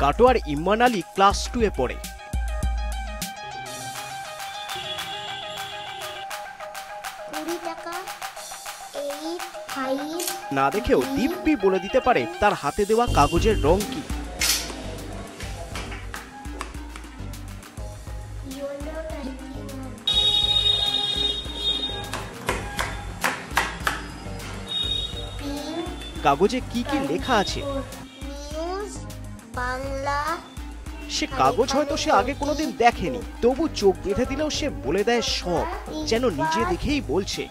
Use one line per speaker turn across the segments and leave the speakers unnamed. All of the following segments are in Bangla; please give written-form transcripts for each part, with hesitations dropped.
কাটোয়ার ইম্মান আলী ক্লাস 2-এ পড়ে। না দেখেও দিব্যি বলে দিতে পারে তার হাতে দেওয়া কাগজের রং কি। কাগজে কি কি লেখা আছে সে কাগজ হয়তো সে আগে কোনোদিন দেখেনি, তবু চোখ বেঁধে দিলেও সে বলে দেয় সব, যেন নিজে দেখেই বলছে।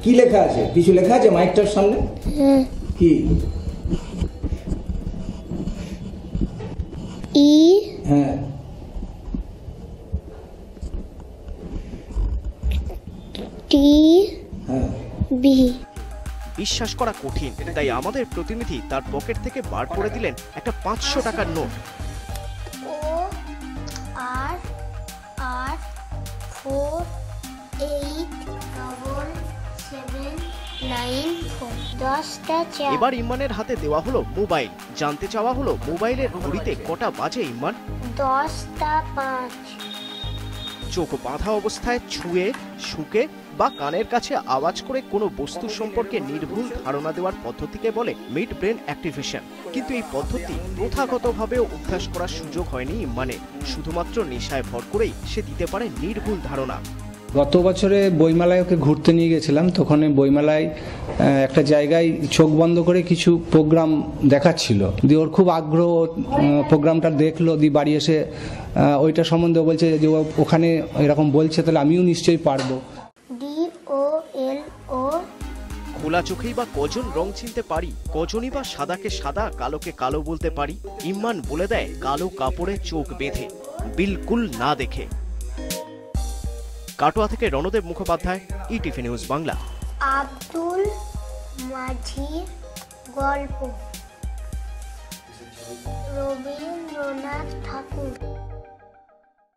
কি লেখা আছে? কিছু লেখা আছে মাইকটার সামনে? কি?
ই
হ্যাঁ
টি বি।
বিশ্বাস করা কঠিন, তাই আমাদের প্রতিনিধি তার পকেট থেকে বার করে দিলেন একটা 500 টাকার নোট।
ও আর আর 4 8 7 9 4 10টা চার।
এবার ইম্মানের হাতে দেওয়া হলো মোবাইল। জানতে চাওয়া হলো মোবাইলের ঘড়িতে কটা বাজে ইম্মান।
10টা 5।
চোখ বাঁধা অবস্থায় ছুঁয়ে শুকে বা কানের কাছে আওয়াজ করে কোনো বস্তু সম্পর্কে নির্ভুল ধারণা দেওয়ার পদ্ধতিকে বলে মিড ব্রেন অ্যাক্টিভেশন। কিন্তু এই পদ্ধতি প্রথাগতভাবে অভ্যাস করার সুযোগ হয়নি ইম্মানের। শুধুমাত্র নেশায় ভর করেই সে দিতে পারে নির্ভুল ধারণা।
গত বছরে বইমেলায় ওকে ঘুরতে নিয়ে গেছিলাম, তখন বইমেলায় একটা জায়গায় চোখ বন্ধ করে কিছু প্রোগ্রাম দেখাচ্ছিল, দিয়ে ওর খুব আগ্রহ, প্রোগ্রামটা দেখলো, দিয়ে বাড়ি এসে ওইটা সম্বন্ধে বলছে যে ওখানে এরকম বলছে, তাহলে আমিও নিশ্চয়ই পারবো।
DOLO।
খোলা চোখেই বা কজন রং চিনতে পারি, কজনই বা সাদাকে সাদা কালোকে কালো বলতে পারি। ইম্মান বলে দেয় কালো কাপড়ে চোখ বেঁধে, বিলকুল না দেখে। কাটোয়া থেকে রণদেব মুখোপাধ্যায়, ইটিভি নিউজ বাংলা।
আব্দুল মাজির গল্প, রবীন্দ্রনাথ ঠাকুর।